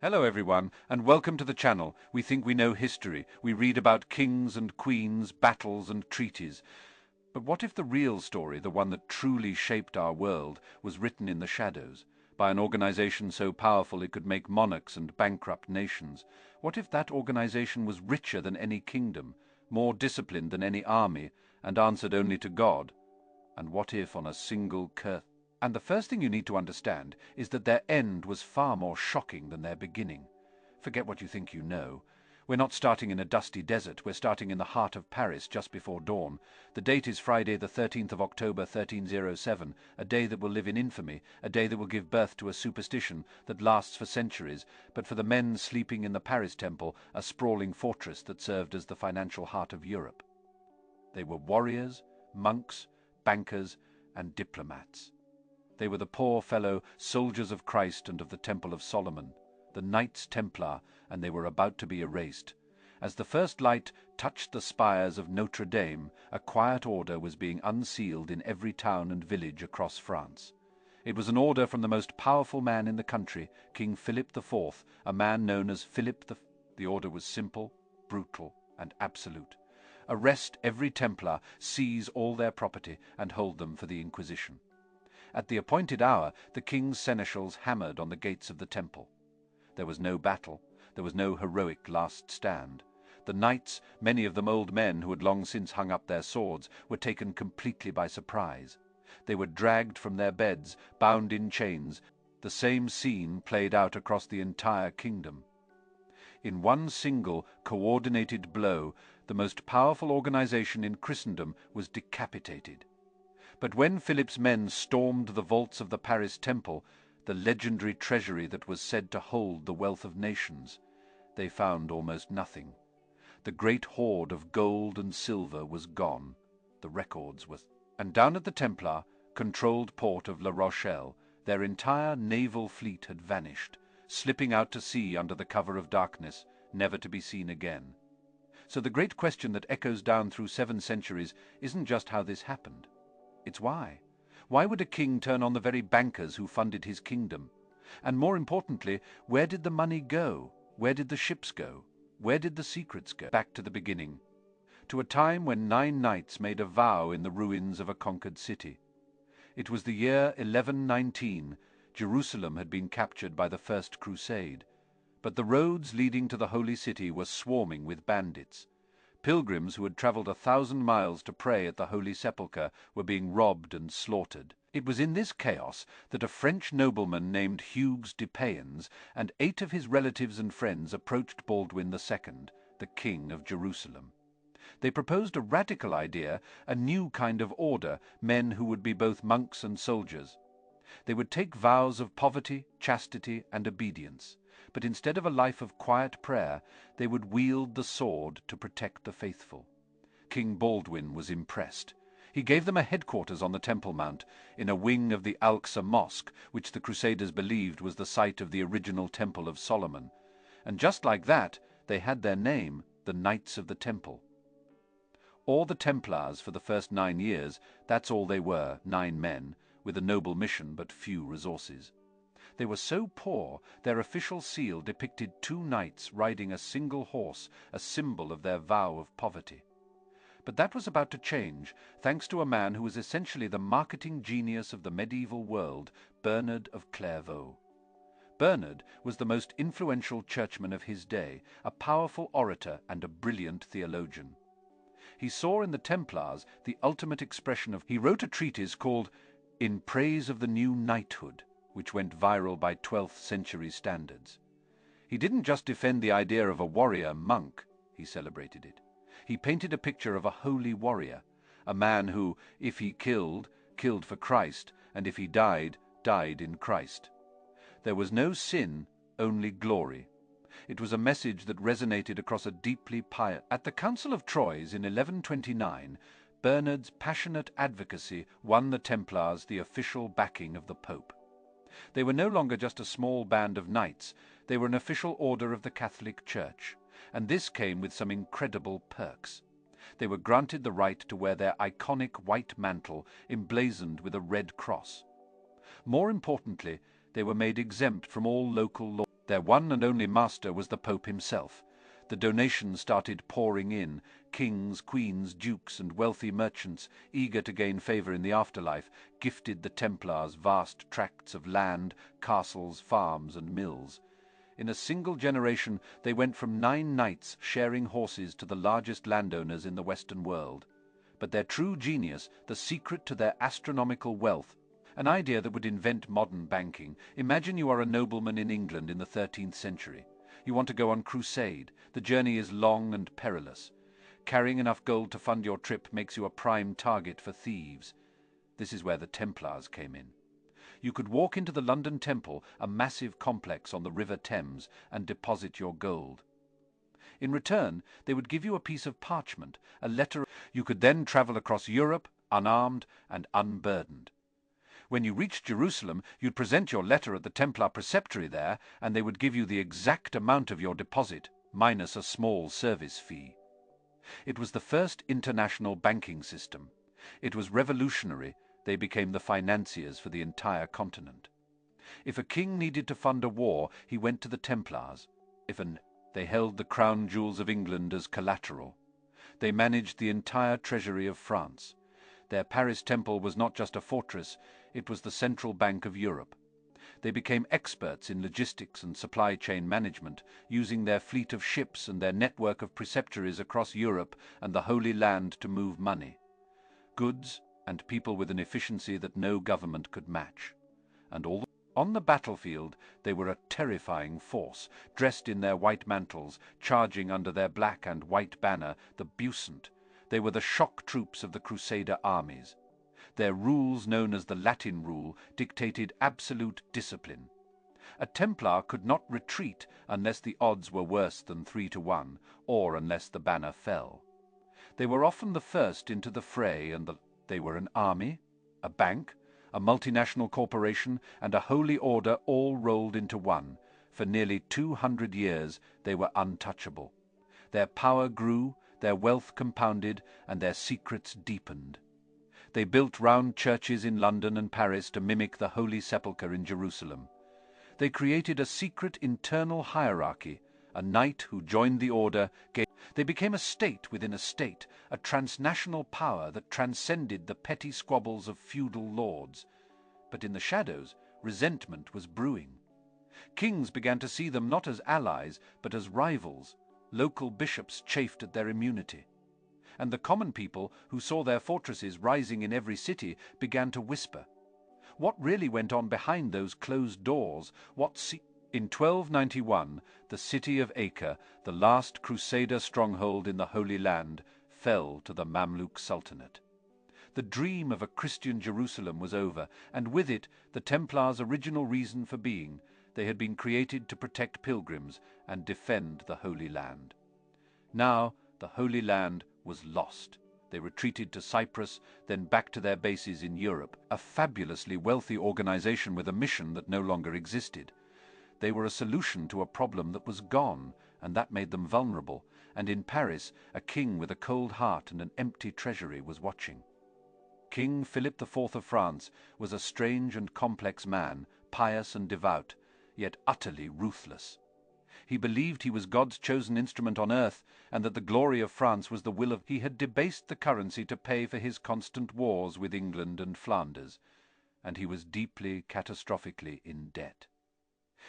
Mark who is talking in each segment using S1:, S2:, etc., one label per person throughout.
S1: Hello everyone, and welcome to the channel. We think we know history. We read about kings and queens, battles and treaties. But what if the real story, the one that truly shaped our world, was written in the shadows, by an organization so powerful it could make monarchs and bankrupt nations? What if that organization was richer than any kingdom, more disciplined than any army, and answered only to God? And what if on a single curse? And the first thing you need to understand is that their end was far more shocking than their beginning. Forget what you think you know. We're not starting in a dusty desert, we're starting in the heart of Paris just before dawn. The date is Friday the 13th of October 1307, a day that will live in infamy, a day that will give birth to a superstition that lasts for centuries, but for the men sleeping in the Paris temple, a sprawling fortress that served as the financial heart of Europe. They were warriors, monks, bankers, and diplomats. They were the poor fellow soldiers of Christ and of the Temple of Solomon, the Knights Templar, and they were about to be erased. As the first light touched the spires of Notre Dame, a quiet order was being unsealed in every town and village across France. It was an order from the most powerful man in the country, King Philip IV, a man known as Philip the... The order was simple, brutal, and absolute. Arrest every Templar, seize all their property, and hold them for the Inquisition. At the appointed hour, the king's seneschals hammered on the gates of the temple. There was no battle. There was no heroic last stand. The knights, many of them old men who had long since hung up their swords, were taken completely by surprise. They were dragged from their beds, bound in chains. The same scene played out across the entire kingdom. In one single, coordinated blow, the most powerful organization in Christendom was decapitated. But when Philip's men stormed the vaults of the Paris temple, the legendary treasury that was said to hold the wealth of nations, they found almost nothing. The great hoard of gold and silver was gone. The records were... And down at the Templar, controlled port of La Rochelle, their entire naval fleet had vanished, slipping out to sea under the cover of darkness, never to be seen again. So the great question that echoes down through 7 centuries isn't just how this happened. It's why. Why would a king turn on the very bankers who funded his kingdom? And more importantly, where did the money go? Where did the ships go? Where did the secrets go? Back to the beginning. To a time when 9 knights made a vow in the ruins of a conquered city. It was the year 1119. Jerusalem had been captured by the First Crusade. But the roads leading to the Holy City were swarming with bandits. Pilgrims who had traveled 1,000 miles to pray at the Holy Sepulchre were being robbed and slaughtered. It was in this chaos that a French nobleman named Hugues de Payens and 8 of his relatives and friends approached Baldwin II, the King of Jerusalem. They proposed a radical idea, a new kind of order, men who would be both monks and soldiers. They would take vows of poverty, chastity, and obedience. But instead of a life of quiet prayer, they would wield the sword to protect the faithful. King Baldwin was impressed. He gave them a headquarters on the Temple Mount, in a wing of the Al-Aqsa Mosque, which the Crusaders believed was the site of the original Temple of Solomon. And just like that, they had their name, the Knights of the Temple. Or the Templars for the first 9 years, that's all they were, 9 men, with a noble mission but few resources. They were so poor, their official seal depicted 2 knights riding a single horse, a symbol of their vow of poverty. But that was about to change, thanks to a man who was essentially the marketing genius of the medieval world, Bernard of Clairvaux. Bernard was the most influential churchman of his day, a powerful orator and a brilliant theologian. He saw in the Templars the ultimate expression of... He wrote a treatise called In Praise of the New Knighthood, which went viral by 12th century standards. He didn't just defend the idea of a warrior monk, he celebrated it. He painted a picture of a holy warrior, a man who, if he killed, killed for Christ, and if he died, died in Christ. There was no sin, only glory. It was a message that resonated across a deeply pious... At the Council of Troyes in 1129, Bernard's passionate advocacy won the Templars the official backing of the Pope. They were no longer just a small band of knights, they were an official order of the Catholic Church, and this came with some incredible perks. They were granted the right to wear their iconic white mantle emblazoned with a red cross. More importantly, they were made exempt from all local law. Their one and only master was the Pope himself. The donations started pouring in. Kings, queens, dukes, and wealthy merchants, eager to gain favor in the afterlife, gifted the Templars vast tracts of land, castles, farms, and mills. In a single generation, they went from 9 knights sharing horses to the largest landowners in the Western world. But their true genius, the secret to their astronomical wealth, an idea that would invent modern banking. Imagine you are a nobleman in England in the 13th century. You want to go on crusade. The journey is long and perilous. Carrying enough gold to fund your trip makes you a prime target for thieves. This is where the Templars came in. You could walk into the London Temple, a massive complex on the River Thames, and deposit your gold. In return, they would give you a piece of parchment, a letter. You could then travel across Europe, unarmed and unburdened. When you reached Jerusalem, you'd present your letter at the Templar preceptory there, and they would give you the exact amount of your deposit, minus a small service fee. It was the first international banking system. It was revolutionary. They became the financiers for the entire continent. If a king needed to fund a war, he went to the Templars. They held the crown jewels of England as collateral. They managed the entire treasury of France. Their Paris temple was not just a fortress, it was the central bank of Europe. They became experts in logistics and supply chain management, using their fleet of ships and their network of preceptories across Europe and the Holy Land to move money, goods, and people with an efficiency that no government could match. And on the battlefield, they were a terrifying force, dressed in their white mantles, charging under their black and white banner, the Bucent. They were the shock troops of the Crusader armies. Their rules, known as the Latin rule, dictated absolute discipline. A Templar could not retreat unless the odds were worse than 3-1, or unless the banner fell. They were often the first into the fray, and they were an army, a bank, a multinational corporation, and a holy order all rolled into one. For nearly 200 years they were untouchable. Their power grew, their wealth compounded, and their secrets deepened. They built round churches in London and Paris to mimic the Holy Sepulchre in Jerusalem. They created a secret internal hierarchy. A knight who joined the order they became a state within a state, a transnational power that transcended the petty squabbles of feudal lords. But in the shadows, resentment was brewing. Kings began to see them not as allies, but as rivals. Local bishops chafed at their immunity. And the common people, who saw their fortresses rising in every city, began to whisper. What really went on behind those closed doors? In 1291, the city of Acre, the last Crusader stronghold in the Holy Land, fell to the Mamluk Sultanate. The dream of a Christian Jerusalem was over, and with it the Templars' original reason for being. They had been created to protect pilgrims and defend the Holy Land. Now the Holy Land was lost. They retreated to Cyprus, then back to their bases in Europe, a fabulously wealthy organization with a mission that no longer existed. They were a solution to a problem that was gone, and that made them vulnerable. And in Paris, a king with a cold heart and an empty treasury was watching. King Philip IV of France was a strange and complex man, pious and devout, yet utterly ruthless. He believed he was God's chosen instrument on earth, and that the glory of France was the will of. He had debased the currency to pay for his constant wars with England and Flanders, and he was deeply, catastrophically in debt.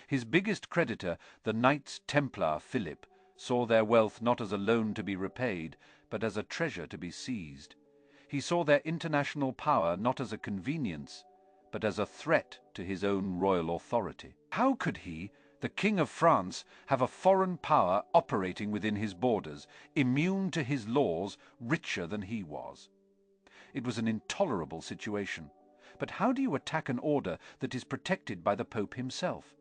S1: His biggest creditor, the Knights Templar Philip, saw their wealth not as a loan to be repaid, but as a treasure to be seized. He saw their international power not as a convenience, but as a threat to his own royal authority. How could he, the King of France, have a foreign power operating within his borders, immune to his laws, richer than he was? It was an intolerable situation. But how do you attack an order that is protected by the Pope himself?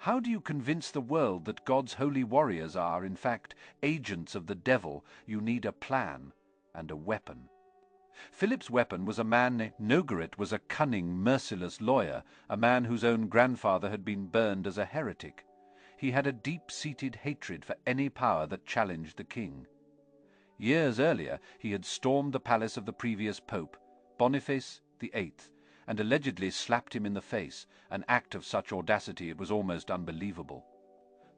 S1: How do you convince the world that God's holy warriors are, in fact, agents of the devil? You need a plan and a weapon. Philip's weapon was a man named Nogaret was a cunning, merciless lawyer, a man whose own grandfather had been burned as a heretic. He had a deep-seated hatred for any power that challenged the king. Years earlier, he had stormed the palace of the previous pope, Boniface VIII, and allegedly slapped him in the face, an act of such audacity it was almost unbelievable.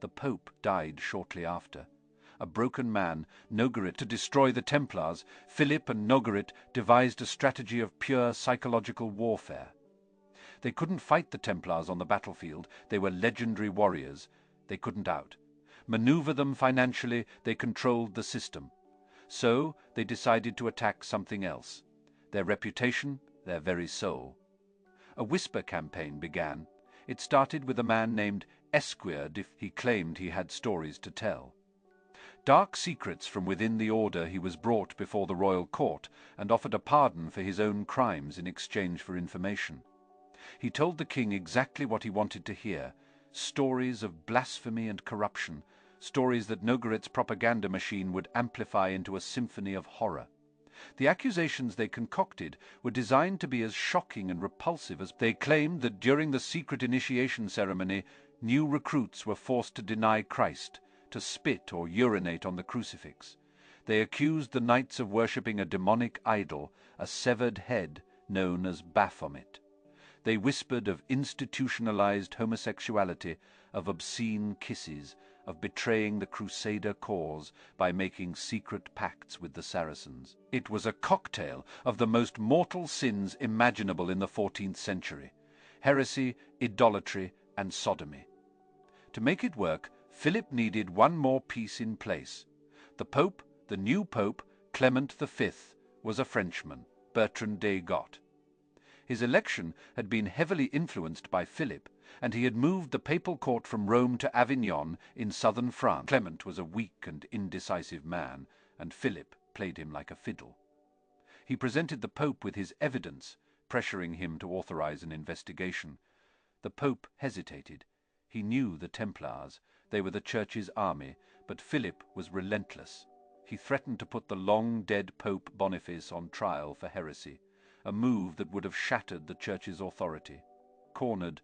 S1: The Pope died shortly after. A broken man, Nogaret, to destroy the Templars, Philip and Nogaret devised a strategy of pure psychological warfare. They couldn't fight the Templars on the battlefield. They were legendary warriors. They couldn't out. Maneuver them financially, they controlled the system. So they decided to attack something else. Their reputation, their very soul. A whisper campaign began. It started with a man named Esquire. He claimed he had stories to tell. Dark secrets from within the order. He was brought before the royal court and offered a pardon for his own crimes in exchange for information. He told the king exactly what he wanted to hear, stories of blasphemy and corruption, stories that Nogaret's propaganda machine would amplify into a symphony of horror. The accusations they concocted were designed to be as shocking and repulsive as they claimed that during the secret initiation ceremony, new recruits were forced to deny Christ, to spit or urinate on the crucifix. They accused the knights of worshipping a demonic idol, a severed head known as Baphomet. They whispered of institutionalized homosexuality, of obscene kisses, of betraying the Crusader cause by making secret pacts with the Saracens. It was a cocktail of the most mortal sins imaginable in the 14th century: heresy, idolatry, and sodomy. To make it work, Philip needed one more piece in place. The Pope, the new Pope, Clement V, was a Frenchman, Bertrand des Got. His election had been heavily influenced by Philip, and he had moved the papal court from Rome to Avignon in southern France. Clement was a weak and indecisive man, and Philip played him like a fiddle. He presented the Pope with his evidence, pressuring him to authorize an investigation. The Pope hesitated. He knew the Templars. They were the Church's army, but Philip was relentless. He threatened to put the long-dead Pope Boniface on trial for heresy, a move that would have shattered the Church's authority. Cornered,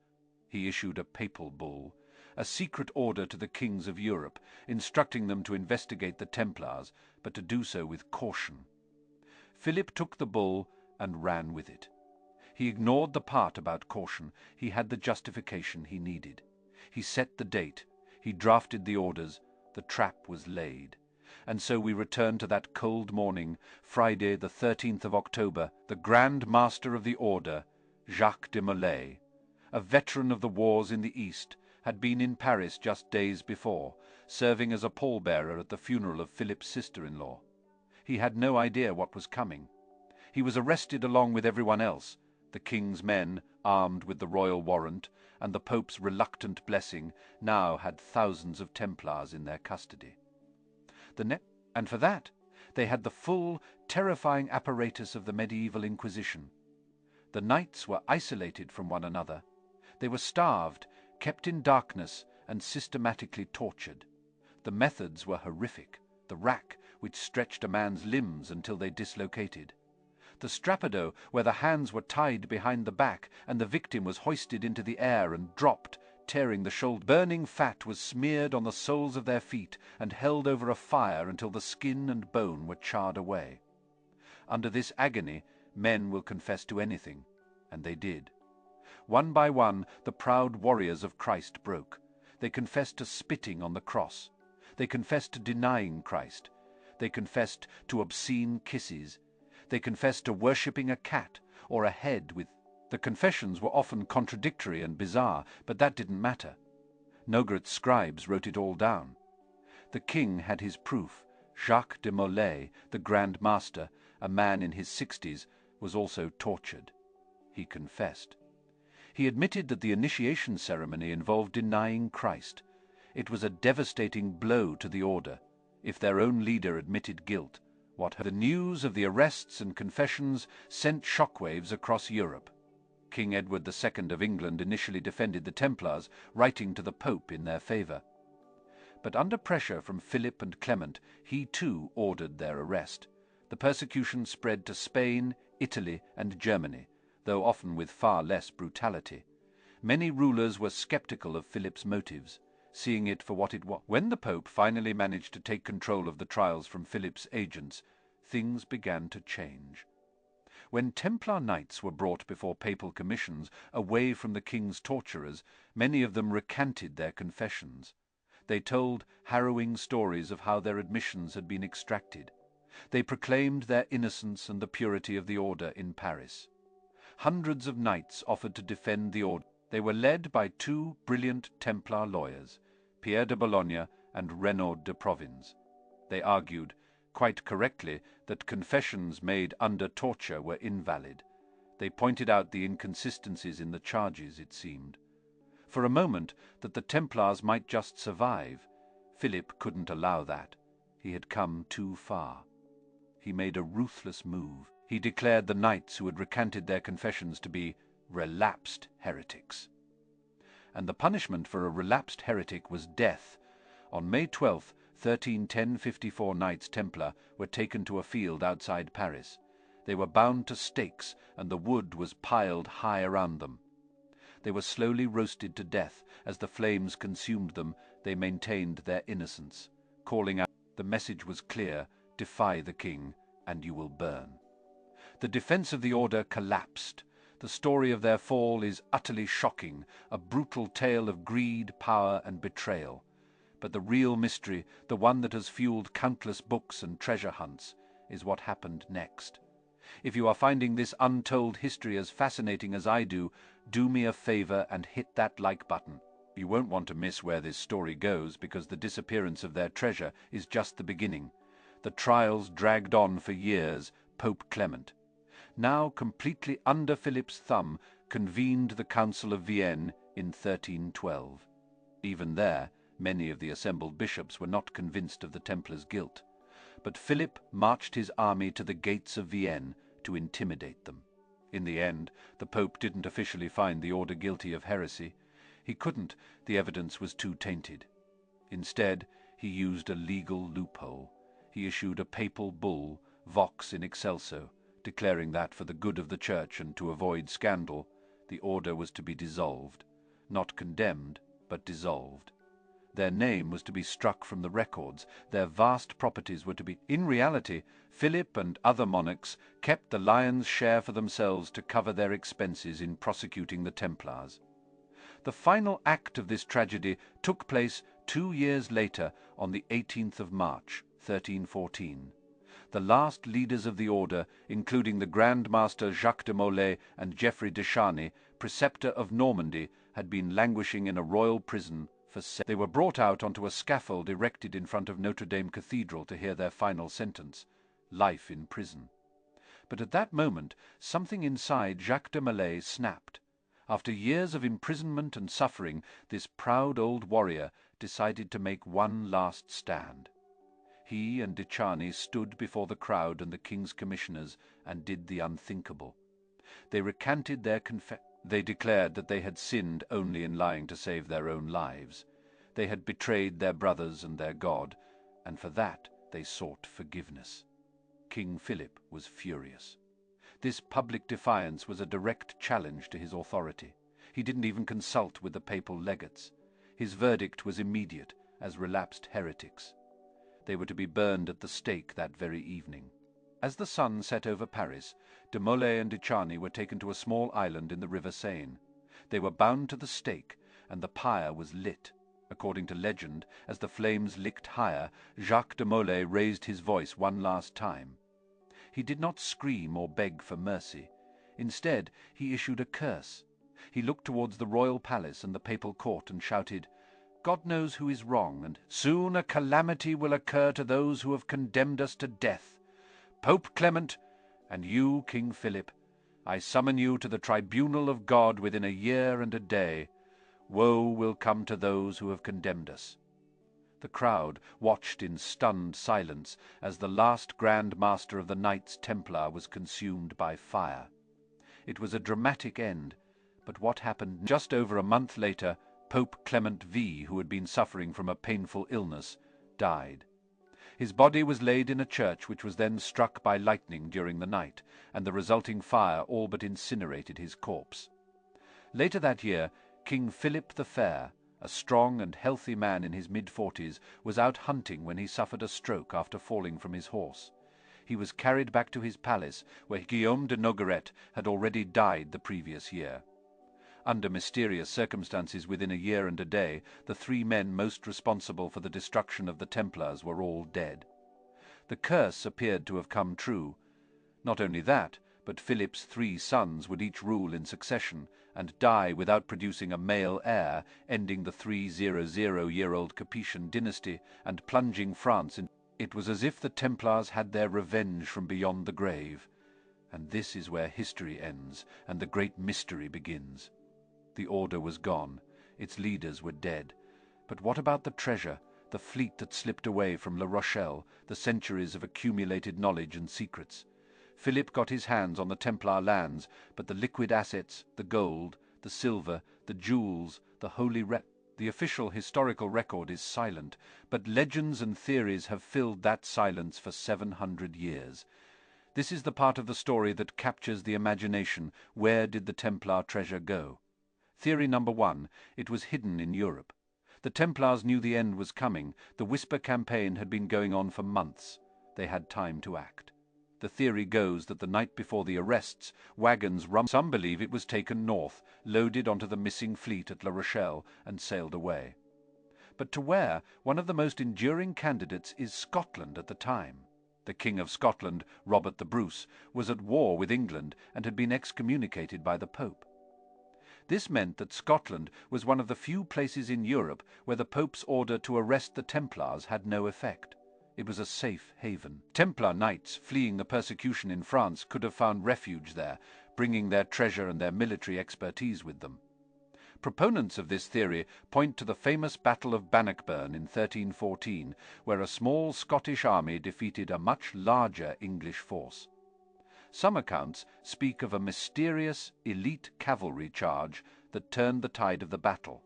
S1: he issued a papal bull, a secret order to the kings of Europe, instructing them to investigate the Templars, but to do so with caution. Philip took the bull and ran with it. He ignored the part about caution. He had the justification he needed. He set the date. He drafted the orders. The trap was laid. And so we return to that cold morning, Friday the 13th of October. The Grand Master of the Order, Jacques de Molay, a veteran of the wars in the East, had been in Paris just days before, serving as a pallbearer at the funeral of Philip's sister-in-law. He had no idea what was coming. He was arrested along with everyone else, the king's men, armed with the royal warrant, and the Pope's reluctant blessing, now had thousands of Templars in their custody. And for that, they had the full, terrifying apparatus of the medieval Inquisition. The knights were isolated from one another. They were starved, kept in darkness, and systematically tortured. The methods were horrific. The rack, which stretched a man's limbs until they dislocated. The strappado, where the hands were tied behind the back and the victim was hoisted into the air and dropped, tearing the shoulder. Burning fat was smeared on the soles of their feet and held over a fire until the skin and bone were charred away. Under this agony, men will confess to anything, and they did. One by one, the proud warriors of Christ broke. They confessed to spitting on the cross. They confessed to denying Christ. They confessed to obscene kisses. They confessed to worshipping a cat or a head with... The confessions were often contradictory and bizarre, but that didn't matter. Nogaret's scribes wrote it all down. The king had his proof. Jacques de Molay, the Grand Master, a man in his 60s, was also tortured. He confessed. He admitted that the initiation ceremony involved denying Christ. It was a devastating blow to the order. If their own leader admitted guilt, the news of the arrests and confessions sent shockwaves across Europe. King Edward II of England initially defended the Templars, writing to the Pope in their favour. But under pressure from Philip and Clement, he too ordered their arrest. The persecution spread to Spain, Italy, and Germany, though often with far less brutality. Many rulers were sceptical of Philip's motives, seeing it for what it was. When the Pope finally managed to take control of the trials from Philip's agents, things began to change. When Templar knights were brought before papal commissions, away from the king's torturers, many of them recanted their confessions. They told harrowing stories of how their admissions had been extracted. They proclaimed their innocence and the purity of the order in Paris. Hundreds of knights offered to defend the order. They were led by two brilliant Templar lawyers, Pierre de Bologna and Renaud de Provins. They argued, quite correctly, that confessions made under torture were invalid. They pointed out the inconsistencies in the charges, it seemed. For a moment, that the Templars might just survive. Philip couldn't allow that. He had come too far. He made a ruthless move. He declared the knights who had recanted their confessions to be relapsed heretics. And the punishment for a relapsed heretic was death. On May 12, 54 Knights Templar were taken to a field outside Paris. They were bound to stakes, and the wood was piled high around them. They were slowly roasted to death. As the flames consumed them, they maintained their innocence, calling out, "The message was clear, defy the king, and you will burn." The defense of the order collapsed. The story of their fall is utterly shocking, a brutal tale of greed, power, and betrayal. But the real mystery, the one that has fueled countless books and treasure hunts, is what happened next. If you are finding this untold history as fascinating as I do me a favor and hit that like button. You won't want to miss where this story goes, because the disappearance of their treasure is just the beginning. The trials dragged on for years. Pope Clement, now completely under Philip's thumb, convened the Council of Vienne in 1312. Even there, many of the assembled bishops were not convinced of the Templars' guilt. But Philip marched his army to the gates of Vienne to intimidate them. In the end, the Pope didn't officially find the order guilty of heresy. He couldn't, the evidence was too tainted. Instead, he used a legal loophole. He issued a papal bull, Vox in Excelso, declaring that for the good of the Church and to avoid scandal, the order was to be dissolved. Not condemned, but dissolved. Their name was to be struck from the records. Their vast properties were to be... In reality, Philip and other monarchs kept the lion's share for themselves to cover their expenses in prosecuting the Templars. The final act of this tragedy took place 2 years later, on the 18th of March, 1314. The last leaders of the order, including the Grand Master Jacques de Molay and Geoffrey de Charny, preceptor of Normandy, had been languishing in a royal prison for They were brought out onto a scaffold erected in front of Notre Dame Cathedral to hear their final sentence, life in prison. But at that moment, something inside Jacques de Molay snapped. After years of imprisonment and suffering, this proud old warrior decided to make one last stand. He and de Charny stood before the crowd and the king's commissioners and did the unthinkable. They recanted their confession. They declared that they had sinned only in lying to save their own lives. They had betrayed their brothers and their God, and for that they sought forgiveness. King Philip was furious. This public defiance was a direct challenge to his authority. He didn't even consult with the papal legates. His verdict was immediate, as relapsed heretics. They were to be burned at the stake that very evening. As the sun set over Paris, de Molay and de Charny were taken to a small island in the river Seine. They were bound to the stake, and the pyre was lit. According to legend, as the flames licked higher, Jacques de Molay raised his voice one last time. He did not scream or beg for mercy. Instead, he issued a curse. He looked towards the royal palace and the papal court and shouted, "God knows who is wrong, and soon a calamity will occur to those who have condemned us to death. Pope Clement, and you, King Philip, I summon you to the tribunal of God within a year and a day. Woe will come to those who have condemned us." The crowd watched in stunned silence as the last Grand Master of the Knights Templar was consumed by fire. It was a dramatic end, but what happened just over a month later, Pope Clement V, who had been suffering from a painful illness, died. His body was laid in a church which was then struck by lightning during the night, and the resulting fire all but incinerated his corpse. Later that year, King Philip the Fair, a strong and healthy man in his mid-40s, was out hunting when he suffered a stroke after falling from his horse. He was carried back to his palace, where Guillaume de Nogaret had already died the previous year. Under mysterious circumstances, within a year and a day, the 3 men most responsible for the destruction of the Templars were all dead. The curse appeared to have come true. Not only that, but Philip's 3 sons would each rule in succession and die without producing a male heir, ending the 300-year-old Capetian dynasty and plunging France in. It was as if the Templars had their revenge from beyond the grave. And this is where history ends and the great mystery begins. The order was gone. Its leaders were dead. But what about the treasure, the fleet that slipped away from La Rochelle, the centuries of accumulated knowledge and secrets? Philip got his hands on the Templar lands, but the liquid assets, the gold, the silver, the jewels, the the official historical record is silent, but legends and theories have filled that silence for 700 years. This is the part of the story that captures the imagination. Where did the Templar treasure go? Theory number 1, it was hidden in Europe. The Templars knew the end was coming. The Whisper campaign had been going on for months. They had time to act. The theory goes that the night before the arrests, wagons some believe it was taken north, loaded onto the missing fleet at La Rochelle, and sailed away. But to where? One of the most enduring candidates is Scotland at the time. The King of Scotland, Robert the Bruce, was at war with England and had been excommunicated by the Pope. This meant that Scotland was one of the few places in Europe where the Pope's order to arrest the Templars had no effect. It was a safe haven. Templar knights fleeing the persecution in France could have found refuge there, bringing their treasure and their military expertise with them. Proponents of this theory point to the famous Battle of Bannockburn in 1314, where a small Scottish army defeated a much larger English force. Some accounts speak of a mysterious, elite cavalry charge that turned the tide of the battle.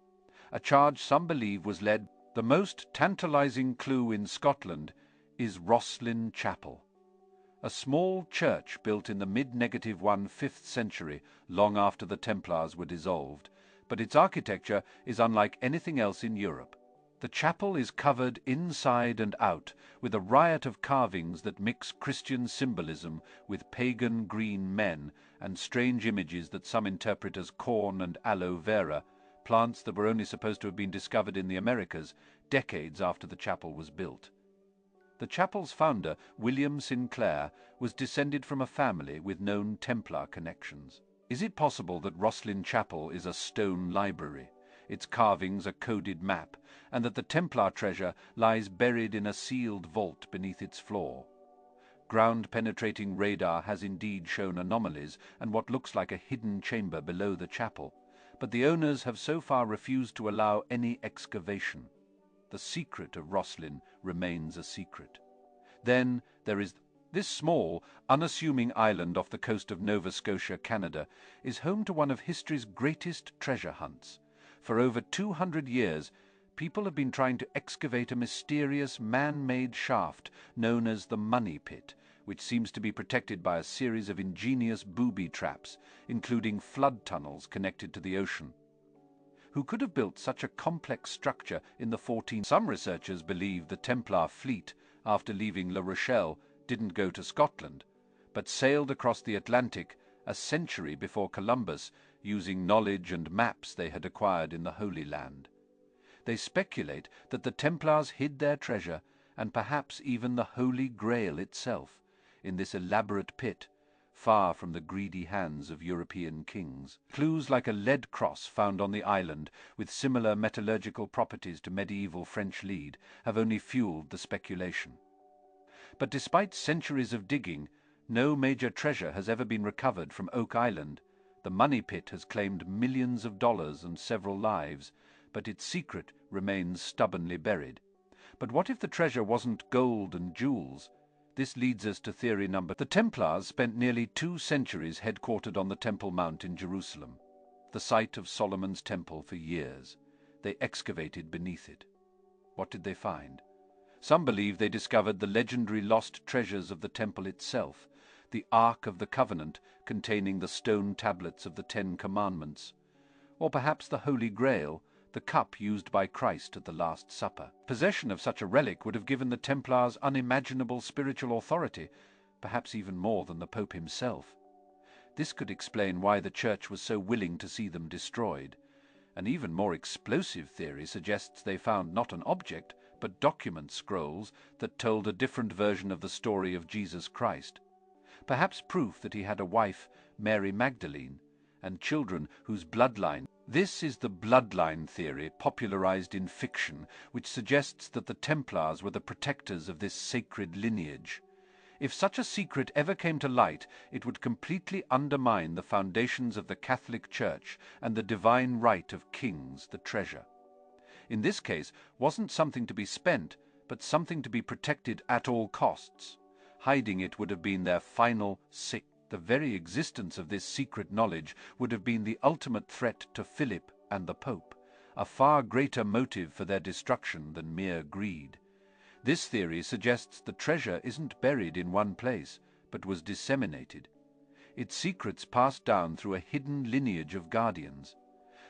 S1: A charge some believe was led. The most tantalizing clue in Scotland is Rosslyn Chapel, a small church built in the mid-1/5th century, long after the Templars were dissolved, but its architecture is unlike anything else in Europe. The chapel is covered inside and out with a riot of carvings that mix Christian symbolism with pagan green men and strange images that some interpret as corn and aloe vera, plants that were only supposed to have been discovered in the Americas decades after the chapel was built. The chapel's founder, William Sinclair, was descended from a family with known Templar connections. Is it possible that Rosslyn Chapel is a stone library, its carvings a coded map, and that the Templar treasure lies buried in a sealed vault beneath its floor? Ground-penetrating radar has indeed shown anomalies and what looks like a hidden chamber below the chapel, but the owners have so far refused to allow any excavation. The secret of Rosslyn remains a secret. Then there is this small, unassuming island off the coast of Nova Scotia, Canada, is home to one of history's greatest treasure hunts. For over 200 years, people have been trying to excavate a mysterious man-made shaft known as the Money Pit, which seems to be protected by a series of ingenious booby traps, including flood tunnels connected to the ocean. Who could have built such a complex structure in the 14th? Some researchers believe the Templar fleet, after leaving La Rochelle, didn't go to Scotland, but sailed across the Atlantic a century before Columbus, using knowledge and maps they had acquired in the Holy Land. They speculate that the Templars hid their treasure, and perhaps even the Holy Grail itself, in this elaborate pit, far from the greedy hands of European kings. Clues like a lead cross found on the island, with similar metallurgical properties to medieval French lead, have only fueled the speculation. But despite centuries of digging, no major treasure has ever been recovered from Oak Island. The Money Pit has claimed millions of dollars and several lives, but its secret remains stubbornly buried. But what if the treasure wasn't gold and jewels? This leads us to theory number. The Templars spent nearly 2 centuries headquartered on the Temple Mount in Jerusalem, the site of Solomon's temple for years. They excavated beneath it. What did they find? Some believe they discovered the legendary lost treasures of the temple itself, the Ark of the Covenant containing the stone tablets of the 10 Commandments, or perhaps the Holy Grail, the cup used by Christ at the Last Supper. Possession of such a relic would have given the Templars unimaginable spiritual authority, perhaps even more than the Pope himself. This could explain why the Church was so willing to see them destroyed. An even more explosive theory suggests they found not an object, but document scrolls that told a different version of the story of Jesus Christ. Perhaps proof that he had a wife, Mary Magdalene, and children whose bloodline. This is the bloodline theory popularized in fiction, which suggests that the Templars were the protectors of this sacred lineage. If such a secret ever came to light, it would completely undermine the foundations of the Catholic Church and the divine right of kings, the treasure. In this case, wasn't something to be spent, but something to be protected at all costs. Hiding it would have been their final sick. The very existence of this secret knowledge would have been the ultimate threat to Philip and the Pope, a far greater motive for their destruction than mere greed. This theory suggests the treasure isn't buried in one place, but was disseminated. Its secrets passed down through a hidden lineage of guardians.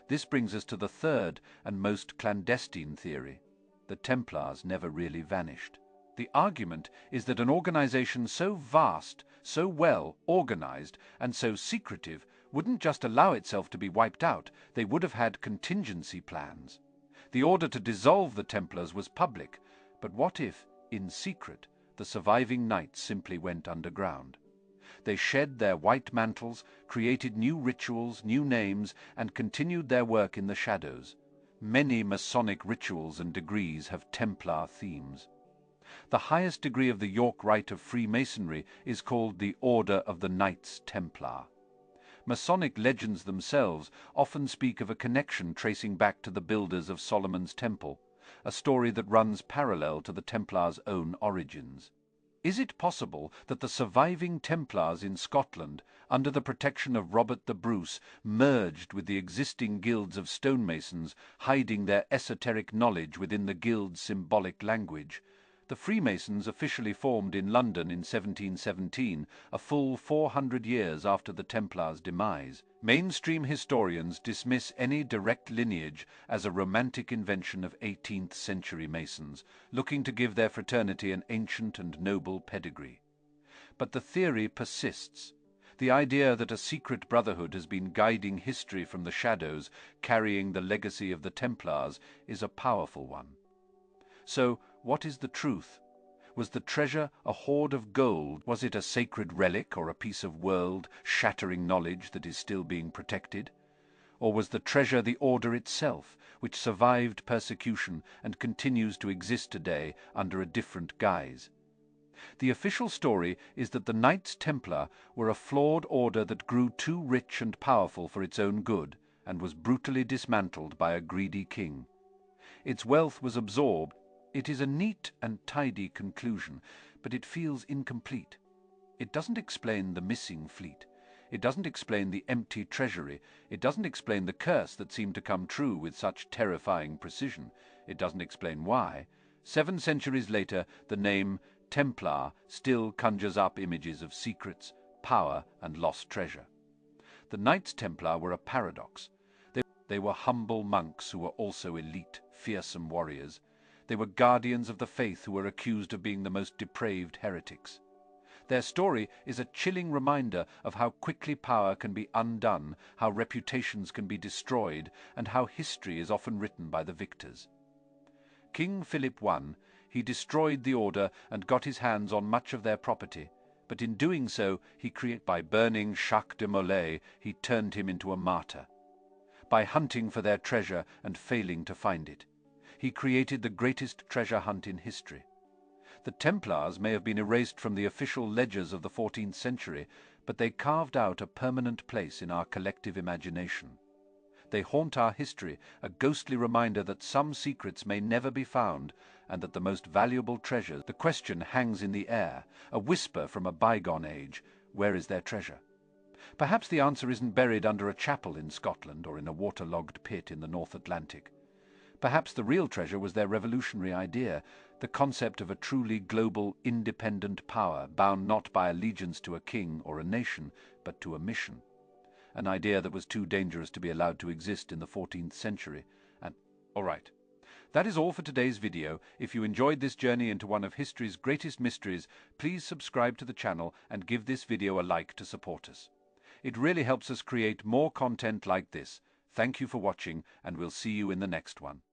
S1: This brings us to the third and most clandestine theory. The Templars never really vanished. The argument is that an organization so vast, so well organized, and so secretive wouldn't just allow itself to be wiped out, they would have had contingency plans. The order to dissolve the Templars was public, but what if, in secret, the surviving knights simply went underground? They shed their white mantles, created new rituals, new names, and continued their work in the shadows. Many Masonic rituals and degrees have Templar themes. The highest degree of the York Rite of Freemasonry is called the Order of the Knights Templar. Masonic legends themselves often speak of a connection tracing back to the builders of Solomon's Temple, a story that runs parallel to the Templars' own origins. Is it possible that the surviving Templars in Scotland, under the protection of Robert the Bruce, merged with the existing guilds of stonemasons, hiding their esoteric knowledge within the guild's symbolic language? The Freemasons officially formed in London in 1717, a full 400 years after the Templars' demise. Mainstream historians dismiss any direct lineage as a romantic invention of 18th century Masons, looking to give their fraternity an ancient and noble pedigree. But the theory persists. The idea that a secret brotherhood has been guiding history from the shadows, carrying the legacy of the Templars, is a powerful one. So, what is the truth? Was the treasure a hoard of gold? Was it a sacred relic or a piece of world-shattering knowledge that is still being protected? Or was the treasure the order itself, which survived persecution and continues to exist today under a different guise? The official story is that the Knights Templar were a flawed order that grew too rich and powerful for its own good, and was brutally dismantled by a greedy king. Its wealth was absorbed. It is a neat and tidy conclusion, but it feels incomplete. It doesn't explain the missing fleet. It doesn't explain the empty treasury. It doesn't explain the curse that seemed to come true with such terrifying precision. It doesn't explain why, 7 centuries later, the name Templar still conjures up images of secrets, power, and lost treasure. The Knights Templar were a paradox. They were humble monks who were also elite, fearsome warriors. They were guardians of the faith who were accused of being the most depraved heretics. Their story is a chilling reminder of how quickly power can be undone, how reputations can be destroyed, and how history is often written by the victors. King Philip I, he destroyed the order and got his hands on much of their property, but in doing so, by burning Jacques de Molay, he turned him into a martyr. By hunting for their treasure and failing to find it, he created the greatest treasure hunt in history. The Templars may have been erased from the official ledgers of the 14th century, but they carved out a permanent place in our collective imagination. They haunt our history, a ghostly reminder that some secrets may never be found, and that the most valuable treasures. The question hangs in the air, a whisper from a bygone age: where is their treasure? Perhaps the answer isn't buried under a chapel in Scotland or in a waterlogged pit in the North Atlantic. Perhaps the real treasure was their revolutionary idea, the concept of a truly global, independent power, bound not by allegiance to a king or a nation, but to a mission. An idea that was too dangerous to be allowed to exist in the 14th century. All right. That is all for today's video. If you enjoyed this journey into one of history's greatest mysteries, please subscribe to the channel and give this video a like to support us. It really helps us create more content like this. Thank you for watching, and we'll see you in the next one.